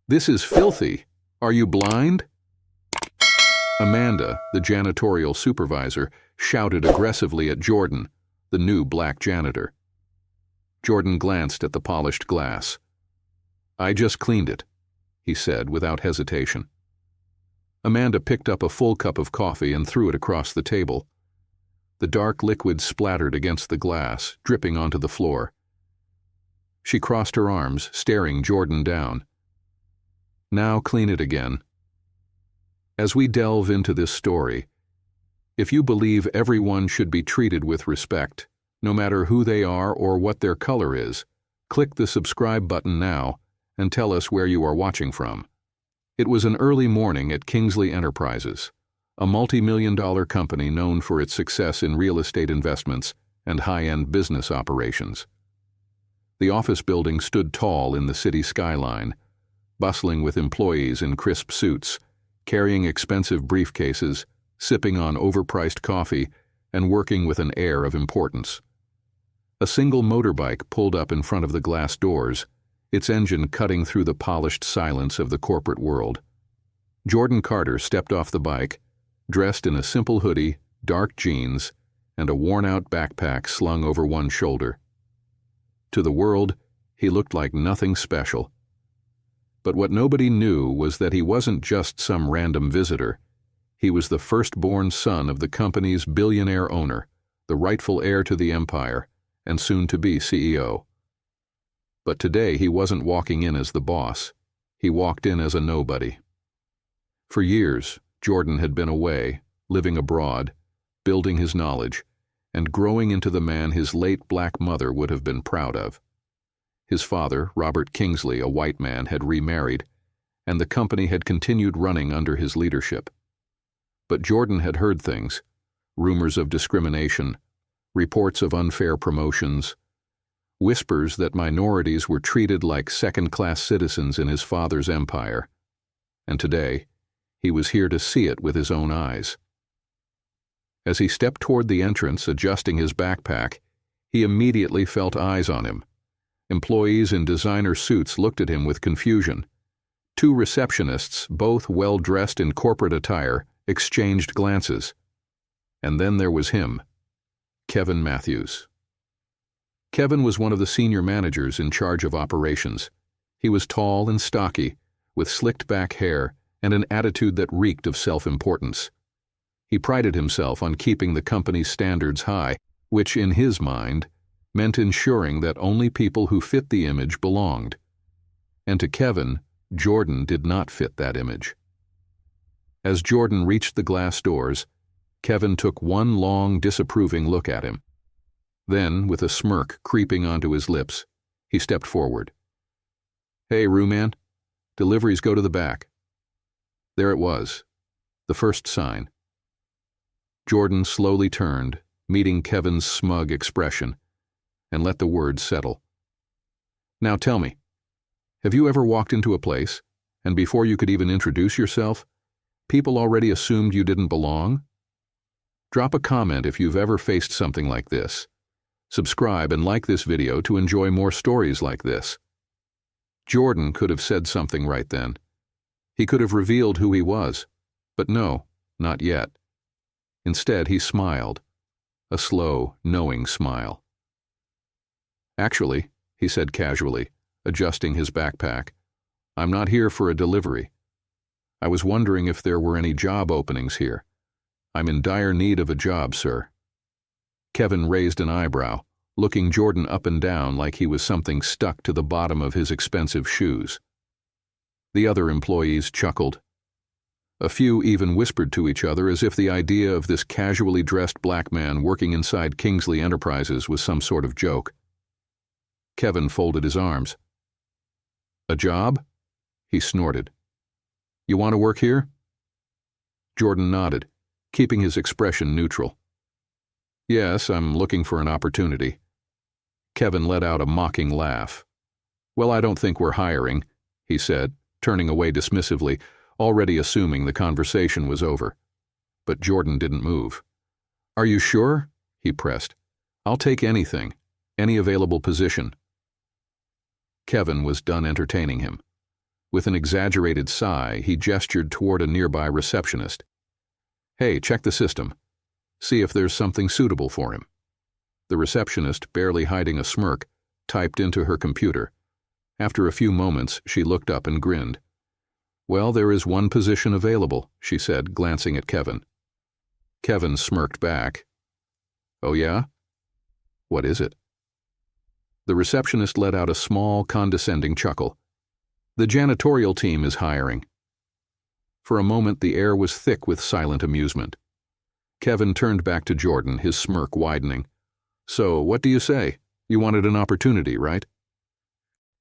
"This is filthy. Are you blind?" Amanda, the janitorial supervisor, shouted aggressively at Jordan, the new black janitor. Jordan glanced at the polished glass. "I just cleaned it," he said without hesitation. Amanda picked up a full cup of coffee and threw it across the table. The dark liquid splattered against the glass, dripping onto the floor. She crossed her arms, staring Jordan down. "Now clean it again." As we delve into this story, if you believe everyone should be treated with respect, no matter who they are or what their color is, click the subscribe button now and tell us where you are watching from. It was an early morning at Kingsley Enterprises, a multi-million-dollar company known for its success in real estate investments and high-end business operations. The office building stood tall in the city skyline, bustling with employees in crisp suits, carrying expensive briefcases, sipping on overpriced coffee, and working with an air of importance. A single motorbike pulled up in front of the glass doors, its engine cutting through the polished silence of the corporate world. Jordan Carter stepped off the bike, dressed in a simple hoodie, dark jeans, and a worn-out backpack slung over one shoulder. To the world, he looked like nothing special. But what nobody knew was that he wasn't just some random visitor. He was the firstborn son of the company's billionaire owner, the rightful heir to the empire, and soon-to-be CEO. But today he wasn't walking in as the boss. He walked in as a nobody. For years, Jordan had been away, living abroad, building his knowledge, and growing into the man his late black mother would have been proud of. His father, Robert Kingsley, a white man, had remarried, and the company had continued running under his leadership. But Jordan had heard things, rumors of discrimination, reports of unfair promotions, whispers that minorities were treated like second-class citizens in his father's empire. And today, he was here to see it with his own eyes. As he stepped toward the entrance, adjusting his backpack, he immediately felt eyes on him. Employees in designer suits looked at him with confusion. Two receptionists, both well-dressed in corporate attire, exchanged glances. And then there was him, Kevin Matthews. Kevin was one of the senior managers in charge of operations. He was tall and stocky, with slicked-back hair and an attitude that reeked of self-importance. He prided himself on keeping the company's standards high, which, in his mind, meant ensuring that only people who fit the image belonged. And to Kevin, Jordan did not fit that image. As Jordan reached the glass doors, Kevin took one long, disapproving look at him. Then, with a smirk creeping onto his lips, he stepped forward. "Hey, Rooman, deliveries go to the back." There it was, the first sign. Jordan slowly turned, meeting Kevin's smug expression, and let the words settle. "Now tell me, have you ever walked into a place, and before you could even introduce yourself, people already assumed you didn't belong? Drop a comment if you've ever faced something like this. Subscribe and like this video to enjoy more stories like this." Jordan could have said something right then. He could have revealed who he was, but no, not yet. Instead, he smiled, a slow, knowing smile. "Actually," he said casually, adjusting his backpack, "I'm not here for a delivery. I was wondering if there were any job openings here. I'm in dire need of a job, sir." Kevin raised an eyebrow, looking Jordan up and down like he was something stuck to the bottom of his expensive shoes. The other employees chuckled. A few even whispered to each other as if the idea of this casually dressed black man working inside Kingsley Enterprises was some sort of joke. Kevin folded his arms. "A job?" he snorted. "You want to work here?" Jordan nodded, keeping his expression neutral. "Yes, I'm looking for an opportunity." Kevin let out a mocking laugh. "Well, I don't think we're hiring," he said, turning away dismissively, already assuming the conversation was over. But Jordan didn't move. "Are you sure?" he pressed. "I'll take anything, any available position." Kevin was done entertaining him. With an exaggerated sigh, he gestured toward a nearby receptionist. "Hey, check the system. See if there's something suitable for him." The receptionist, barely hiding a smirk, typed into her computer. After a few moments, she looked up and grinned. "Well, there is one position available," she said, glancing at Kevin. Kevin smirked back. "Oh yeah? What is it?" The receptionist let out a small, condescending chuckle. "The janitorial team is hiring." For a moment, the air was thick with silent amusement. Kevin turned back to Jordan, his smirk widening. "So, what do you say? You wanted an opportunity, right?"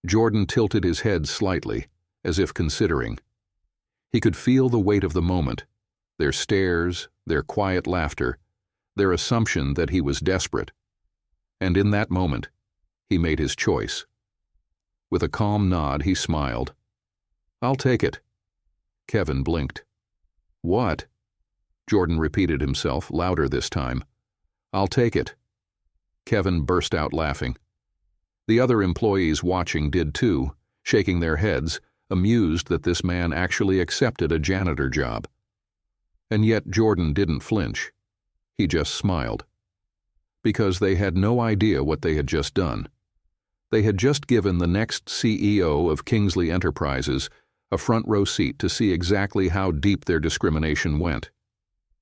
Jordan tilted his head slightly, as if considering. He could feel the weight of the moment, their stares, their quiet laughter, their assumption that he was desperate. And in that moment, he made his choice. With a calm nod, he smiled. "I'll take it." Kevin blinked. "What?" Jordan repeated himself, louder this time. "I'll take it." Kevin burst out laughing. The other employees watching did too, shaking their heads, amused that this man actually accepted a janitor job. And yet Jordan didn't flinch. He just smiled. Because they had no idea what they had just done. They had just given the next CEO of Kingsley Enterprises a front-row seat to see exactly how deep their discrimination went.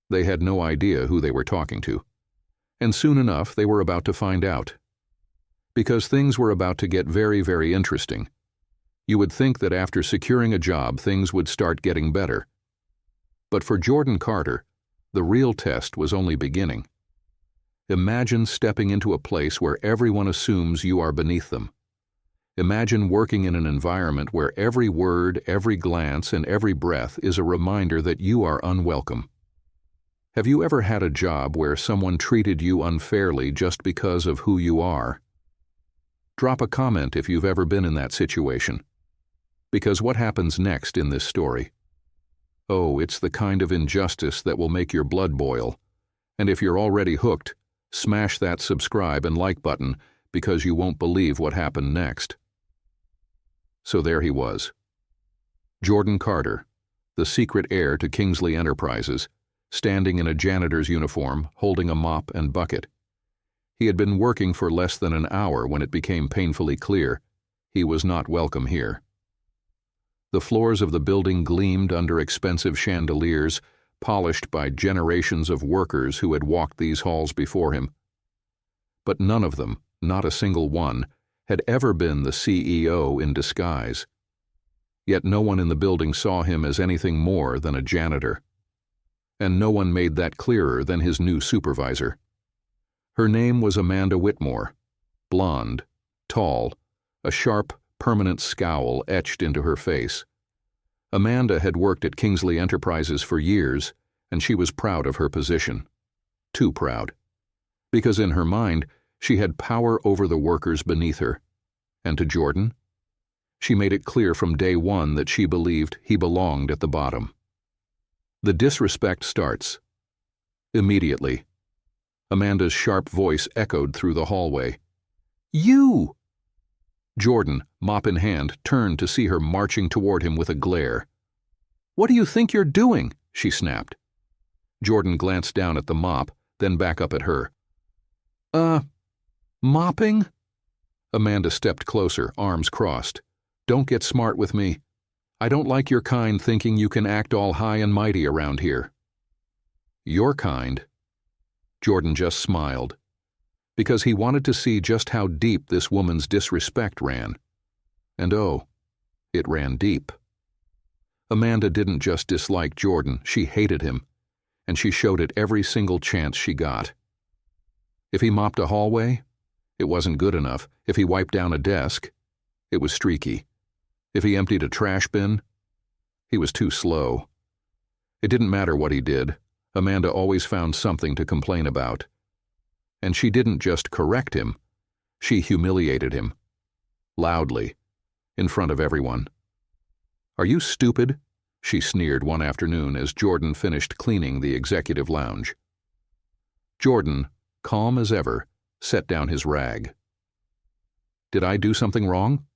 They had no idea who they were talking to. And soon enough, they were about to find out. Because things were about to get very, very interesting. You would think that after securing a job, things would start getting better. But for Jordan Carter, the real test was only beginning. Imagine stepping into a place where everyone assumes you are beneath them. Imagine working in an environment where every word, every glance, and every breath is a reminder that you are unwelcome. Have you ever had a job where someone treated you unfairly just because of who you are? Drop a comment if you've ever been in that situation. Because what happens next in this story? Oh, it's the kind of injustice that will make your blood boil. And if you're already hooked, smash that subscribe and like button because you won't believe what happened next. So there he was. Jordan Carter, the secret heir to Kingsley Enterprises, standing in a janitor's uniform, holding a mop and bucket. He had been working for less than an hour when it became painfully clear he was not welcome here. The floors of the building gleamed under expensive chandeliers, polished by generations of workers who had walked these halls before him. But none of them, not a single one, had ever been the CEO in disguise. Yet no one in the building saw him as anything more than a janitor. And no one made that clearer than his new supervisor. Her name was Amanda Whitmore, blonde, tall, a sharp, permanent scowl etched into her face. Amanda had worked at Kingsley Enterprises for years, and she was proud of her position. Too proud. Because in her mind, she had power over the workers beneath her. And to Jordan? She made it clear from day one that she believed he belonged at the bottom. The disrespect starts. Immediately. Amanda's sharp voice echoed through the hallway. "You!" Jordan, mop in hand, turned to see her marching toward him with a glare. "What do you think you're doing?" she snapped. Jordan glanced down at the mop, then back up at her. Mopping?" Amanda stepped closer, arms crossed. "Don't get smart with me. I don't like your kind thinking you can act all high and mighty around here." "Your kind?" Jordan just smiled, because he wanted to see just how deep this woman's disrespect ran. And oh, it ran deep. Amanda didn't just dislike Jordan, she hated him, and she showed it every single chance she got. If he mopped a hallway, it wasn't good enough. If he wiped down a desk, it was streaky. If he emptied a trash bin, he was too slow. It didn't matter what he did, Amanda always found something to complain about. And she didn't just correct him, she humiliated him. Loudly, in front of everyone. "Are you stupid?" she sneered one afternoon as Jordan finished cleaning the executive lounge. Jordan, calm as ever, set down his rag. "Did I do something wrong?"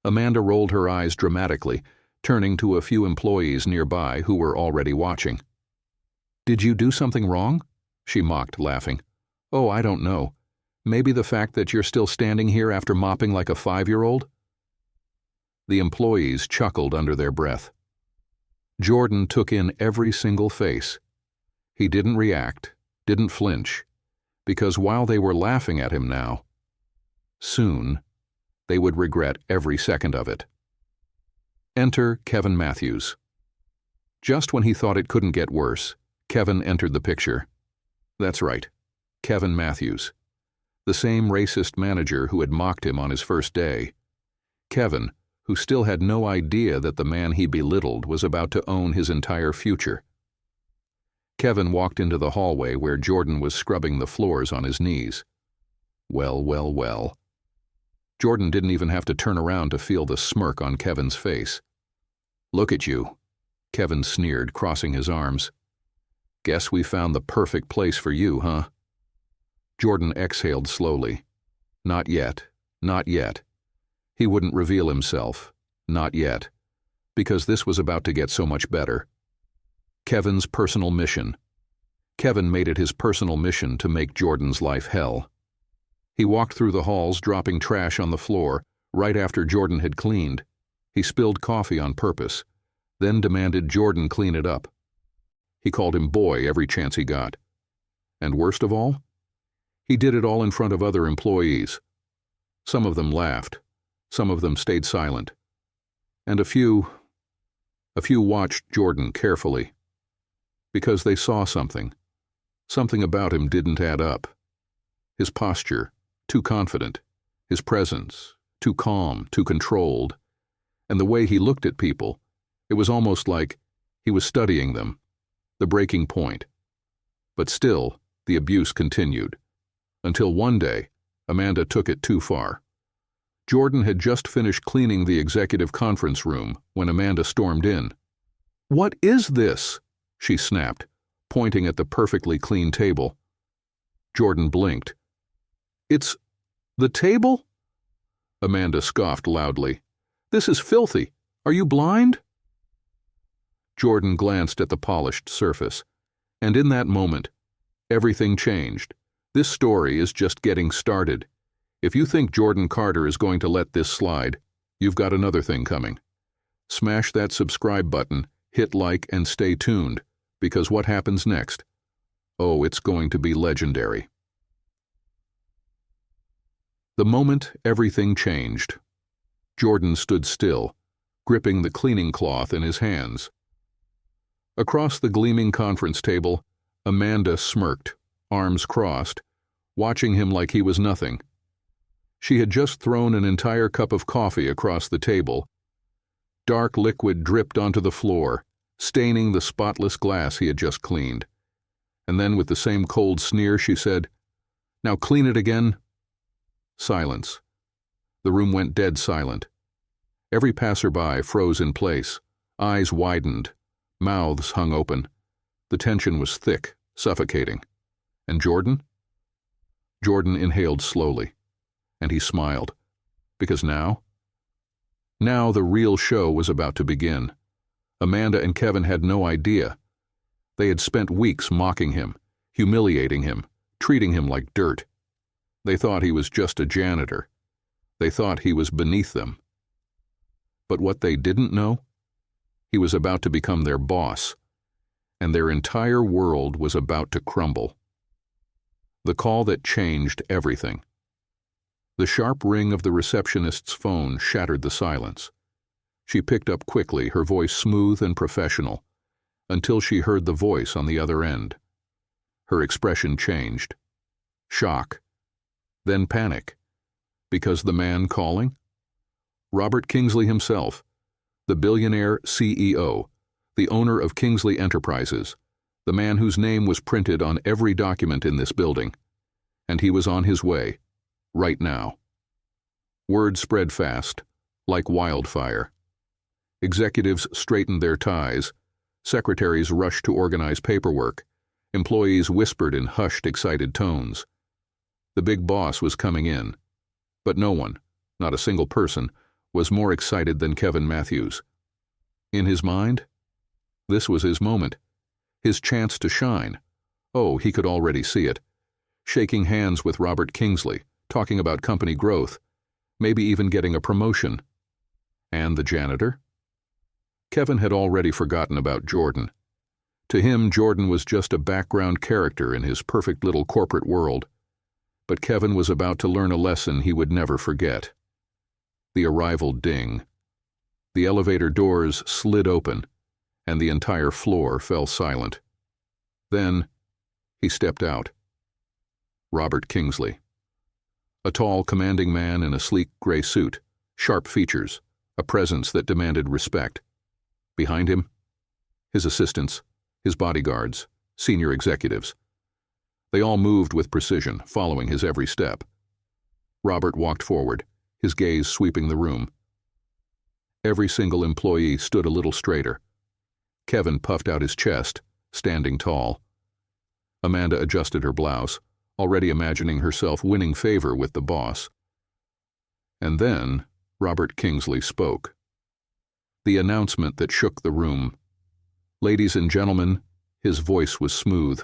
Amanda rolled her eyes dramatically, turning to a few employees nearby who were already watching. "Did you do something wrong?" she mocked, laughing. "Oh, I don't know. Maybe the fact that you're still standing here after mopping like a 5-year-old?" The employees chuckled under their breath. Jordan took in every single face. He didn't react, didn't flinch, because while they were laughing at him now, soon they would regret every second of it. Enter Kevin Matthews. Just when he thought it couldn't get worse, Kevin entered the picture. That's right, Kevin Matthews, the same racist manager who had mocked him on his first day. Kevin, who still had no idea that the man he belittled was about to own his entire future. Kevin walked into the hallway where Jordan was scrubbing the floors on his knees. Well, well, well. Jordan didn't even have to turn around to feel the smirk on Kevin's face. "Look at you," Kevin sneered, crossing his arms. "Guess we found the perfect place for you, huh?" Jordan exhaled slowly. Not yet, not yet. He wouldn't reveal himself, not yet, because this was about to get so much better. Kevin's personal mission. Kevin made it his personal mission to make Jordan's life hell. He walked through the halls, dropping trash on the floor, right after Jordan had cleaned. He spilled coffee on purpose, then demanded Jordan clean it up. He called him boy every chance he got. And worst of all, he did it all in front of other employees. Some of them laughed. Some of them stayed silent. And a few watched Jordan carefully. Because they saw something. Something about him didn't add up. His posture, too confident. His presence, too calm, too controlled. And the way he looked at people, it was almost like he was studying them. The breaking point. But still, the abuse continued. Until one day, Amanda took it too far. Jordan had just finished cleaning the executive conference room when Amanda stormed in. "What is this?" she snapped, pointing at the perfectly clean table. Jordan blinked. "It's the table?" Amanda scoffed loudly. "This is filthy. Are you blind?" Jordan glanced at the polished surface, and in that moment, everything changed. This story is just getting started. If you think Jordan Carter is going to let this slide, you've got another thing coming. Smash that subscribe button, hit like, and stay tuned, because what happens next? Oh, it's going to be legendary. The moment everything changed, Jordan stood still, gripping the cleaning cloth in his hands. Across the gleaming conference table, Amanda smirked, arms crossed, watching him like he was nothing. She had just thrown an entire cup of coffee across the table. Dark liquid dripped onto the floor, staining the spotless glass he had just cleaned. And then with the same cold sneer she said, "Now clean it again." Silence. The room went dead silent. Every passerby froze in place, eyes widened, mouths hung open. The tension was thick, suffocating. And Jordan? Jordan inhaled slowly, and he smiled, because now the real show was about to begin. Amanda and Kevin had no idea. They had spent weeks mocking him, humiliating him, treating him like dirt. They thought he was just a janitor. They thought he was beneath them. But what they didn't know? He was about to become their boss, and their entire world was about to crumble. The call that changed everything. The sharp ring of the receptionist's phone shattered the silence. She picked up quickly, her voice smooth and professional, until she heard the voice on the other end. Her expression changed. Shock. Then panic. Because the man calling? Robert Kingsley himself, the billionaire CEO, the owner of Kingsley Enterprises, the man whose name was printed on every document in this building. And he was on his way, right now. Word spread fast, like wildfire. Executives straightened their ties, secretaries rushed to organize paperwork, employees whispered in hushed, excited tones. The big boss was coming in, but no one, not a single person, was more excited than Kevin Matthews. In his mind, this was his moment, his chance to shine. Oh, he could already see it. Shaking hands with Robert Kingsley, talking about company growth, maybe even getting a promotion. And the janitor? Kevin had already forgotten about Jordan. To him, Jordan was just a background character in his perfect little corporate world. But Kevin was about to learn a lesson he would never forget. The arrival ding. The elevator doors slid open, and the entire floor fell silent. Then, he stepped out. Robert Kingsley. A tall, commanding man in a sleek gray suit, sharp features, a presence that demanded respect. Behind him, his assistants, his bodyguards, senior executives. They all moved with precision, following his every step. Robert walked forward, his gaze sweeping the room. Every single employee stood a little straighter. Kevin puffed out his chest, standing tall. Amanda adjusted her blouse, already imagining herself winning favor with the boss. And then Robert Kingsley spoke. The announcement that shook the room. Ladies and gentlemen, his voice was smooth,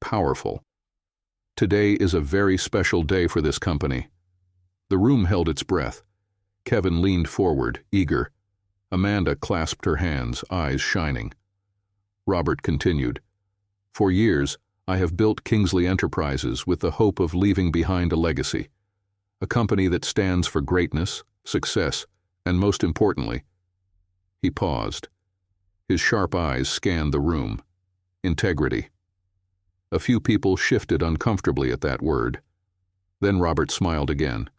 powerful. Today is a very special day for this company. The room held its breath. Kevin leaned forward, eager. Amanda clasped her hands, eyes shining. Robert continued, "For years, I have built Kingsley Enterprises with the hope of leaving behind a legacy. A company that stands for greatness, success, and most importantly—" He paused. His sharp eyes scanned the room. Integrity. A few people shifted uncomfortably at that word. Then Robert smiled again.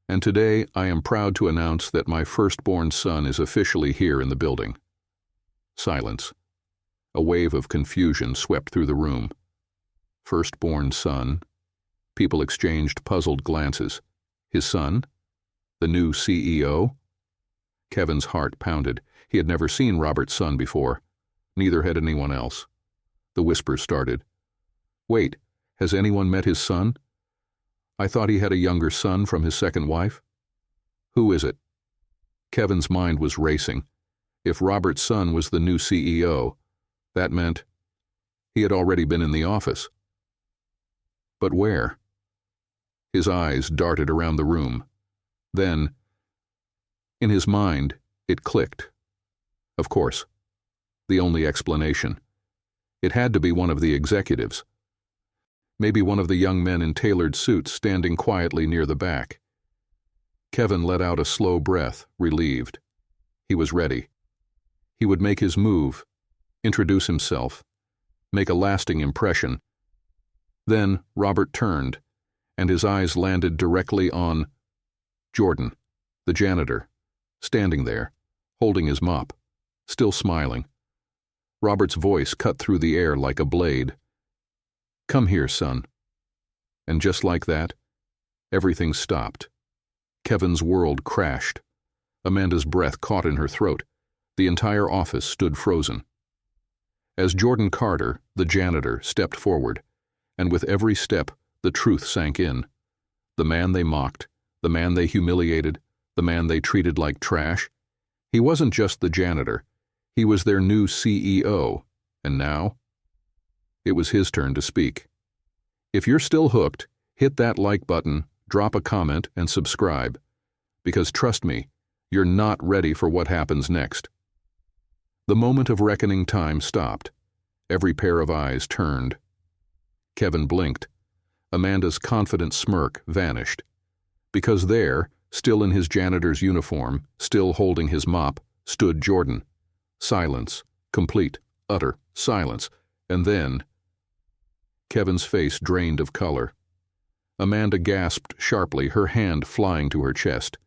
"And today I am proud to announce that my firstborn son is officially here in the building." Silence. A wave of confusion swept through the room. Firstborn son. People exchanged puzzled glances. His son? The new CEO? Kevin's heart pounded. He had never seen Robert's son before. Neither had anyone else. The whispers started. "Wait, has anyone met his son? I thought he had a younger son from his second wife. Who is it?" Kevin's mind was racing. If Robert's son was the new CEO, that meant he had already been in the office. But where? His eyes darted around the room. Then, in his mind, it clicked. Of course. The only explanation. It had to be one of the executives. Maybe one of the young men in tailored suits standing quietly near the back. Kevin let out a slow breath, relieved. He was ready. He would make his move, introduce himself, make a lasting impression. Then Robert turned, and his eyes landed directly on Jordan, the janitor, standing there, holding his mop, still smiling. Robert's voice cut through the air like a blade. "Come here, son." And just like that, everything stopped. Kevin's world crashed. Amanda's breath caught in her throat. The entire office stood frozen. As Jordan Carter, the janitor, stepped forward, and with every step, the truth sank in. The man they mocked, the man they humiliated, the man they treated like trash. He wasn't just the janitor. He was their new CEO, and now it was his turn to speak. If you're still hooked, hit that like button, drop a comment, and subscribe. Because trust me, you're not ready for what happens next. The moment of reckoning time stopped. Every pair of eyes turned. Kevin blinked. Amanda's confident smirk vanished. Because there, still in his janitor's uniform, still holding his mop, stood Jordan. Silence. Complete, utter silence. And then Kevin's face drained of color. Amanda gasped sharply, her hand flying to her chest.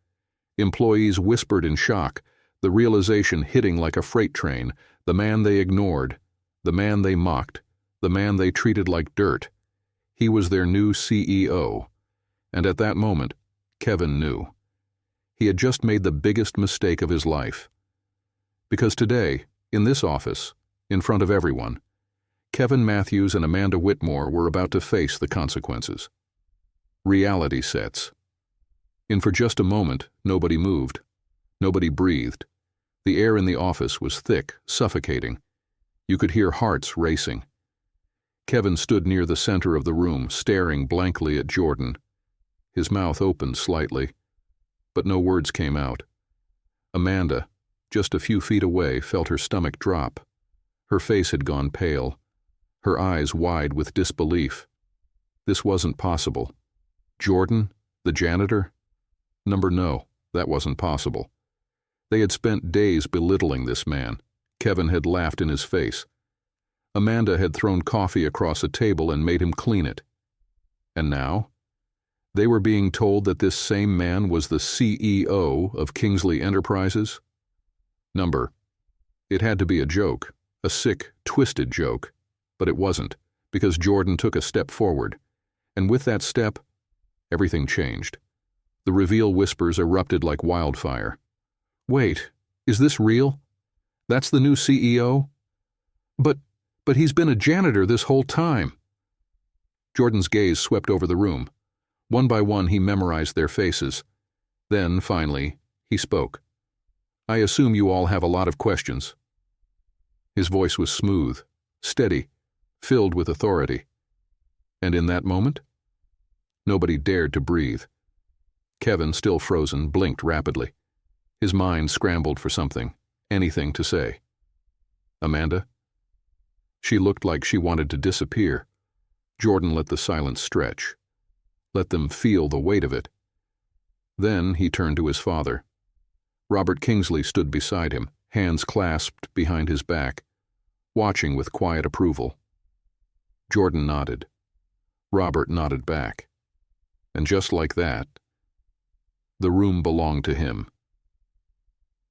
Employees whispered in shock, the realization hitting like a freight train. The man they ignored, the man they mocked, the man they treated like dirt. He was their new CEO. And at that moment, Kevin knew. He had just made the biggest mistake of his life. Because today, in this office, in front of everyone, Kevin Matthews and Amanda Whitmore were about to face the consequences. Reality sets. And for just a moment, nobody moved. Nobody breathed. The air in the office was thick, suffocating. You could hear hearts racing. Kevin stood near the center of the room, staring blankly at Jordan. His mouth opened slightly, but no words came out. Amanda, just a few feet away, felt her stomach drop. Her face had gone pale, her eyes wide with disbelief. This wasn't possible. Jordan, the janitor? No, that wasn't possible. They had spent days belittling this man. Kevin had laughed in his face. Amanda had thrown coffee across a table and made him clean it. And now? They were being told that this same man was the CEO of Kingsley Enterprises? It had to be a joke, a sick, twisted joke. But it wasn't, because Jordan took a step forward. And with that step, everything changed. The reveal whispers erupted like wildfire. Wait, is this real? That's the new CEO? But he's been a janitor this whole time. Jordan's gaze swept over the room. One by one he memorized their faces. Then, finally, he spoke. I assume you all have a lot of questions. His voice was smooth, steady, filled with authority. And in that moment, nobody dared to breathe. Kevin, still frozen, blinked rapidly. His mind scrambled for something, anything to say. Amanda? She looked like she wanted to disappear. Jordan let the silence stretch. Let them feel the weight of it. Then he turned to his father. Robert Kingsley stood beside him, hands clasped behind his back, watching with quiet approval. Jordan nodded. Robert nodded back. And just like that, the room belonged to him.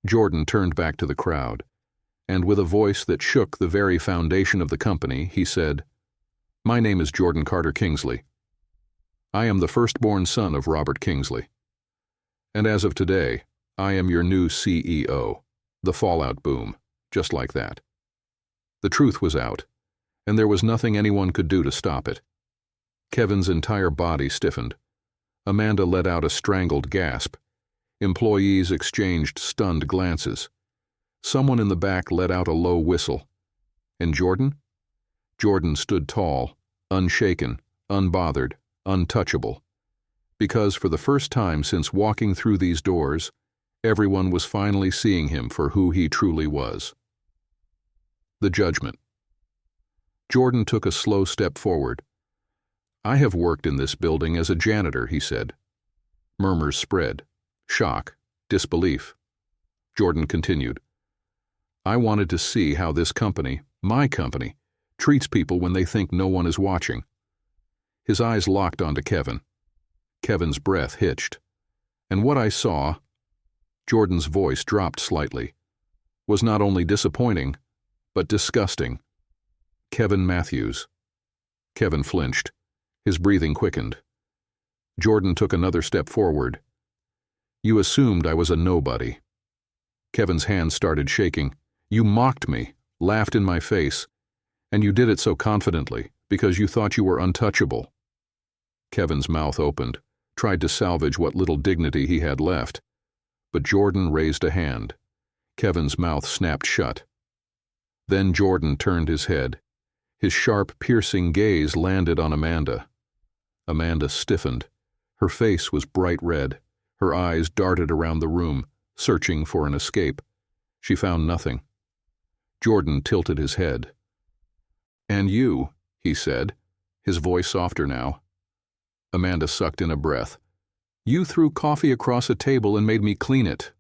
Jordan turned back to the crowd, and with a voice that shook the very foundation of the company, he said, My name is Jordan Carter Kingsley. I am the firstborn son of Robert Kingsley. And as of today, I am your new CEO. The fallout boom, just like that. The truth was out, and there was nothing anyone could do to stop it. Kevin's entire body stiffened. Amanda let out a strangled gasp. Employees exchanged stunned glances. Someone in the back let out a low whistle. And Jordan? Jordan stood tall, unshaken, unbothered, untouchable. Because for the first time since walking through these doors, everyone was finally seeing him for who he truly was. The judgment. Jordan took a slow step forward. I have worked in this building as a janitor, he said. Murmurs spread. Shock. Disbelief. Jordan continued. I wanted to see how this company, my company, treats people when they think no one is watching. His eyes locked onto Kevin. Kevin's breath hitched. And what I saw, Jordan's voice dropped slightly, was not only disappointing, but disgusting. Kevin Matthews. Kevin flinched. His breathing quickened. Jordan took another step forward. You assumed I was a nobody. Kevin's hands started shaking. You mocked me, laughed in my face, and you did it so confidently because you thought you were untouchable. Kevin's mouth opened, tried to salvage what little dignity he had left, but Jordan raised a hand. Kevin's mouth snapped shut. Then Jordan turned his head. His sharp, piercing gaze landed on Amanda. Amanda stiffened. Her face was bright red. Her eyes darted around the room, searching for an escape. She found nothing. Jordan tilted his head. And you, he said, his voice softer now. Amanda sucked in a breath. You threw coffee across a table and made me clean it.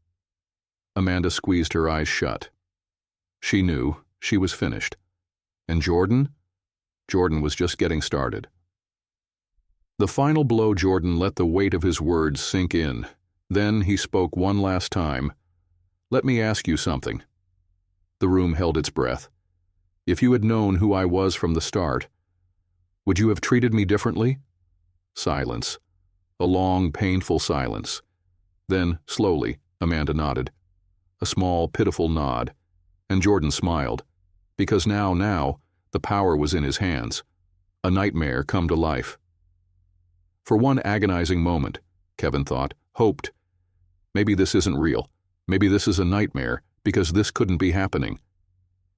Amanda squeezed her eyes shut. She knew she was finished. And Jordan? Jordan was just getting started. The final blow, Jordan let the weight of his words sink in. Then he spoke one last time. Let me ask you something. The room held its breath. If you had known who I was from the start, would you have treated me differently? Silence. A long, painful silence. Then, slowly, Amanda nodded. A small, pitiful nod. And Jordan smiled. Because now, the power was in his hands. A nightmare come to life. For one agonizing moment, Kevin thought, hoped, maybe this isn't real. Maybe this is a nightmare, because this couldn't be happening.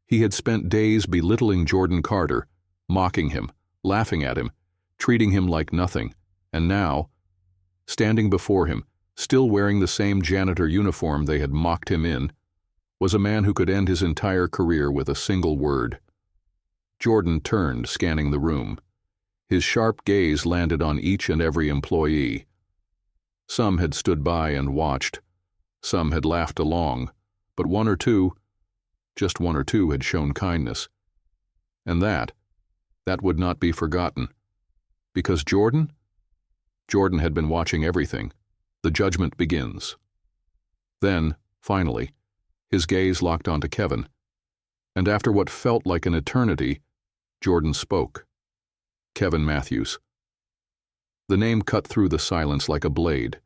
He had spent days belittling Jordan Carter, mocking him, laughing at him, treating him like nothing, and now, standing before him, still wearing the same janitor uniform they had mocked him in, was a man who could end his entire career with a single word. Jordan turned, scanning the room. His sharp gaze landed on each and every employee. Some had stood by and watched. Some had laughed along, but just one or two had shown kindness. And that would not be forgotten. Because Jordan had been watching everything. The judgment begins. Then, finally, his gaze locked onto Kevin, and after what felt like an eternity, Jordan spoke. Kevin Matthews. The name cut through the silence like a blade.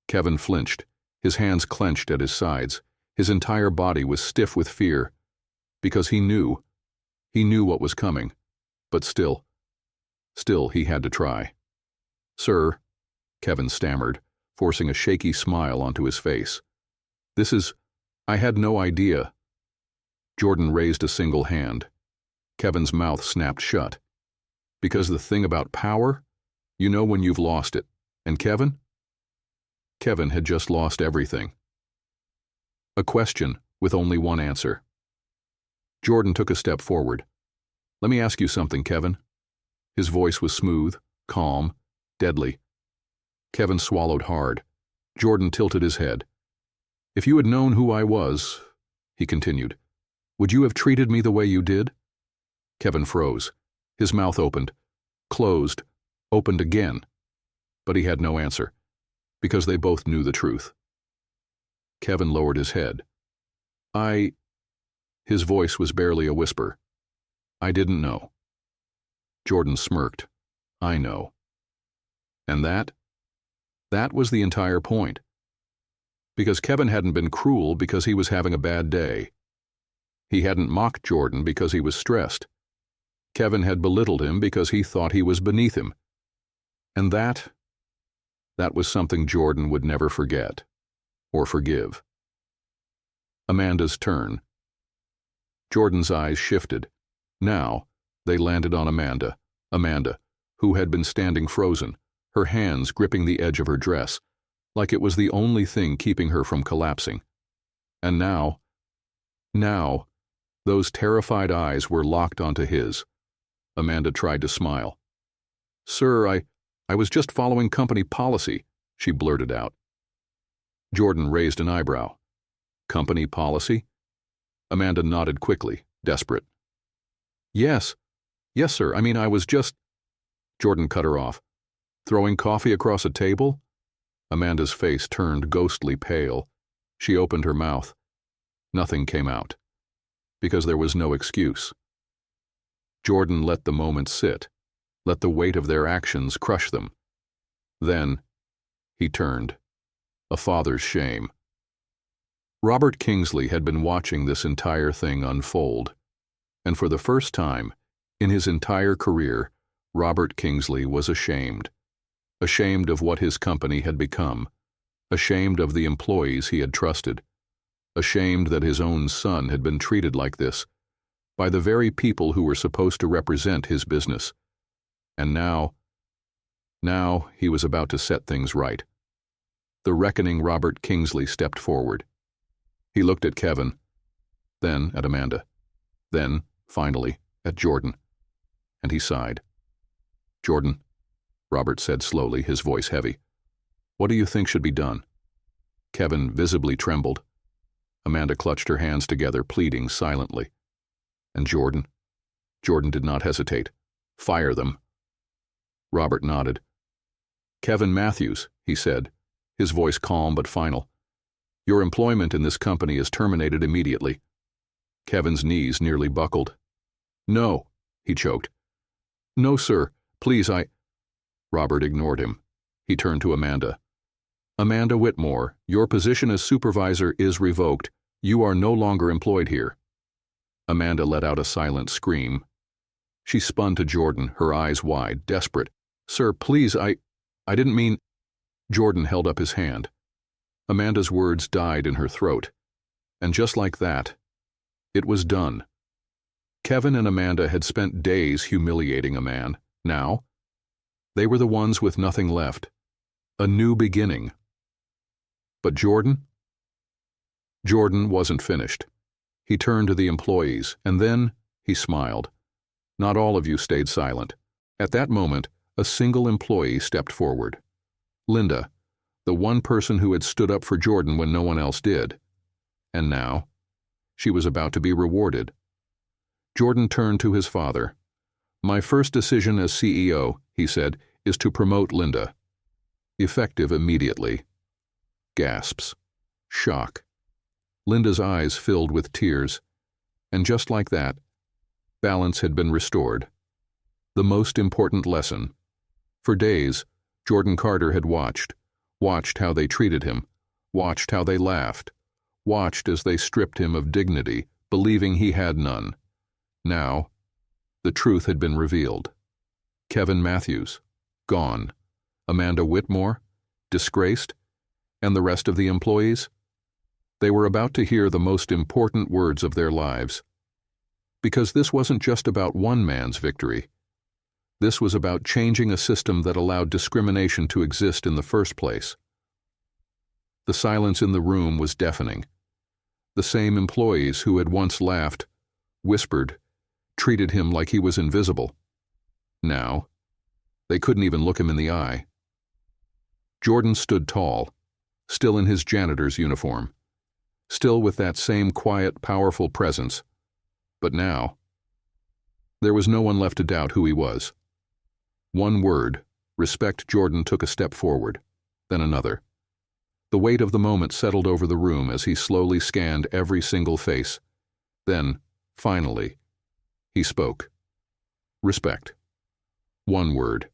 Kevin flinched, his hands clenched at his sides. His entire body was stiff with fear, because he knew what was coming, but still he had to try. "Sir," Kevin stammered, forcing a shaky smile onto his face. I had no idea." Jordan raised a single hand. Kevin's mouth snapped shut. "Because the thing about power, you know when you've lost it. And Kevin had just lost everything." A question with only one answer. Jordan took a step forward. "Let me ask you something, Kevin." His voice was smooth, calm, deadly. Kevin swallowed hard. Jordan tilted his head. "If you had known who I was," he continued, "would you have treated me the way you did?" Kevin froze. His mouth opened, closed, opened again. But he had no answer, because they both knew the truth. Kevin lowered his head. His voice was barely a whisper. "I didn't know." Jordan smirked. "I know." And that was the entire point. Because Kevin hadn't been cruel because he was having a bad day. He hadn't mocked Jordan because he was stressed. Kevin had belittled him because he thought he was beneath him. And that was something Jordan would never forget or forgive. Amanda's turn. Jordan's eyes shifted. Now they landed on Amanda, who had been standing frozen, her hands gripping the edge of her dress, like it was the only thing keeping her from collapsing. And now, those terrified eyes were locked onto his. Amanda tried to smile. "Sir, I was just following company policy," she blurted out. Jordan raised an eyebrow. "Company policy?" Amanda nodded quickly, desperate. Yes, sir. I was just—" Jordan cut her off. "Throwing coffee across a table?" Amanda's face turned ghostly pale. She opened her mouth. Nothing came out, because there was no excuse. Jordan let the moment sit, let the weight of their actions crush them. Then he turned. A father's shame. Robert Kingsley had been watching this entire thing unfold, and for the first time in his entire career, Robert Kingsley was ashamed. Ashamed of what his company had become, ashamed of the employees he had trusted, ashamed that his own son had been treated like this by the very people who were supposed to represent his business. And now he was about to set things right. The reckoning Robert Kingsley stepped forward. He looked at Kevin, then at Amanda, then, finally, at Jordan, and he sighed. "Jordan," Robert said slowly, his voice heavy, "what do you think should be done?" Kevin visibly trembled. Amanda clutched her hands together, pleading silently. And Jordan did not hesitate. "Fire them." Robert nodded. "Kevin Matthews," he said, his voice calm but final, "your employment in this company is terminated immediately." Kevin's knees nearly buckled. "No," he choked. "No, sir. Please, Robert ignored him. He turned to Amanda. "Amanda Whitmore, your position as supervisor is revoked. You are no longer employed here." Amanda let out a silent scream. She spun to Jordan, her eyes wide, desperate. "Sir, please, I didn't mean—" Jordan held up his hand. Amanda's words died in her throat. And just like that, it was done. Kevin and Amanda had spent days humiliating a man. Now, they were the ones with nothing left. A new beginning. But Jordan? Jordan wasn't finished. He turned to the employees, and then he smiled. Not all of you stayed silent. At that moment, a single employee stepped forward. Linda, the one person who had stood up for Jordan when no one else did. And now, she was about to be rewarded. Jordan turned to his father. "My first decision as CEO," he said, "is to promote Linda." Effective immediately. Gasps. Shock. Linda's eyes filled with tears. And just like that, balance had been restored. The most important lesson. For days, Jordan Carter had watched how they treated him, watched how they laughed, watched as they stripped him of dignity, believing he had none. Now, the truth had been revealed. Kevin Matthews, gone. Amanda Whitmore, disgraced, and the rest of the employees? They were about to hear the most important words of their lives. Because this wasn't just about one man's victory. This was about changing a system that allowed discrimination to exist in the first place. The silence in the room was deafening. The same employees who had once laughed, whispered, treated him like he was invisible. Now, they couldn't even look him in the eye. Jordan stood tall, still in his janitor's uniform, still with that same quiet, powerful presence. But now, there was no one left to doubt who he was. One word, respect. Jordan took a step forward, then another. The weight of the moment settled over the room as he slowly scanned every single face. Then, finally, he spoke. Respect. One word,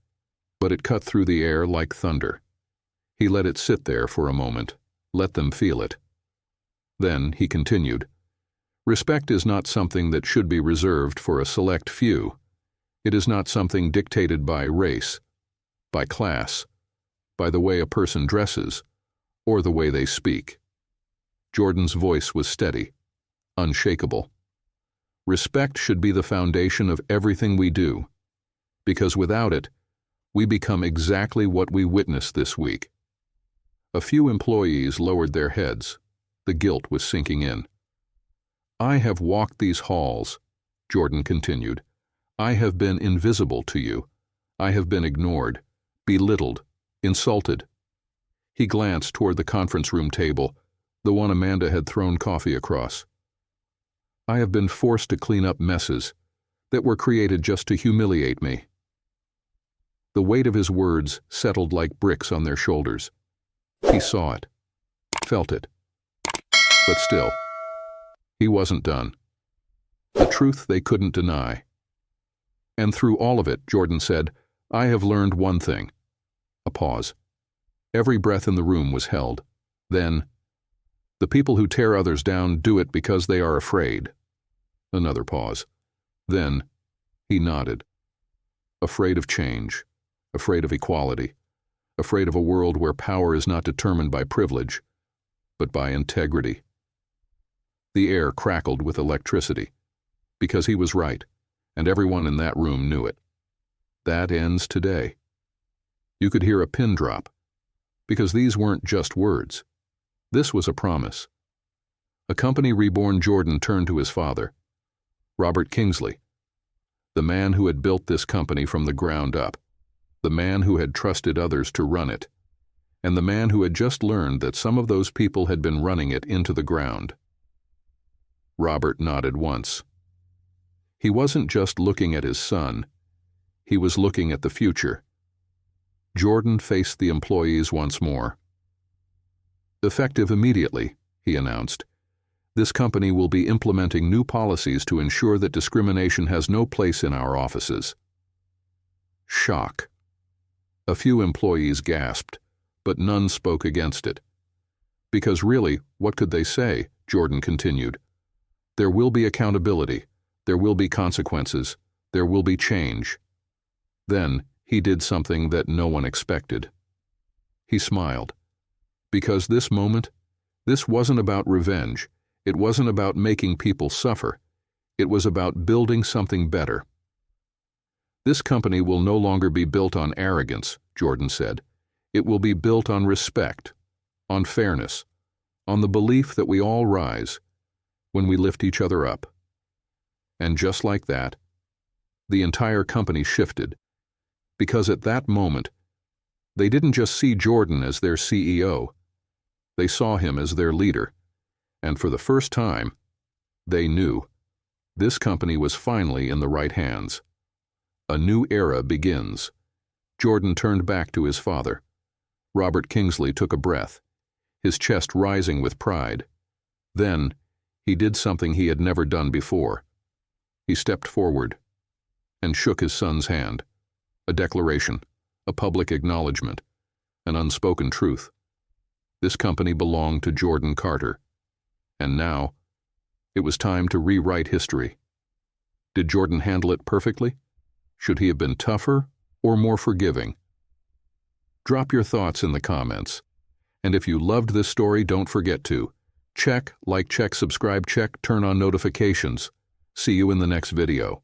but it cut through the air like thunder. He let it sit there for a moment, let them feel it. Then he continued. Respect is not something that should be reserved for a select few. It is not something dictated by race, by class, by the way a person dresses, or the way they speak. Jordan's voice was steady, unshakable. Respect should be the foundation of everything we do, because without it, we become exactly what we witnessed this week. A few employees lowered their heads. The guilt was sinking in. "I have walked these halls," Jordan continued. "I have been invisible to you. I have been ignored, belittled, insulted." He glanced toward the conference room table, the one Amanda had thrown coffee across. "I have been forced to clean up messes that were created just to humiliate me." The weight of his words settled like bricks on their shoulders. He saw it, felt it. But still, he wasn't done. The truth they couldn't deny. "And through all of it," Jordan said, "I have learned one thing." A pause. Every breath in the room was held. Then, "The people who tear others down do it because they are afraid." Another pause. Then, he nodded. Afraid of change, afraid of equality, afraid of a world where power is not determined by privilege, but by integrity. The air crackled with electricity, because he was right, and everyone in that room knew it. That ends today. You could hear a pin drop, because these weren't just words. This was a promise. A company reborn. Jordan turned to his father, Robert Kingsley, the man who had built this company from the ground up, the man who had trusted others to run it, and the man who had just learned that some of those people had been running it into the ground. Robert nodded once. He wasn't just looking at his son, he was looking at the future. Jordan faced the employees once more. "Effective immediately," he announced, "this company will be implementing new policies to ensure that discrimination has no place in our offices." Shock. A few employees gasped, but none spoke against it. Because really, what could they say? Jordan continued. There will be accountability, there will be consequences, there will be change. Then he did something that no one expected. He smiled. Because this moment This wasn't about revenge. It wasn't about making people suffer. It was about building something better. This company will no longer be built on arrogance, Jordan said. It will be built on respect, on fairness, on the belief that we all rise when we lift each other up. And just like that, the entire company shifted, because at that moment, they didn't just see Jordan as their CEO. They saw him as their leader, and for the first time, they knew this company was finally in the right hands. A new era begins. Jordan turned back to his father. Robert Kingsley took a breath, his chest rising with pride. Then, he did something he had never done before. He stepped forward and shook his son's hand. A declaration, a public acknowledgement, an unspoken truth. This company belonged to Jordan Carter. And now, it was time to rewrite history. Did Jordan handle it perfectly? Should he have been tougher or more forgiving? Drop your thoughts in the comments. And if you loved this story, don't forget to check, like, check, subscribe, check, turn on notifications. See you in the next video.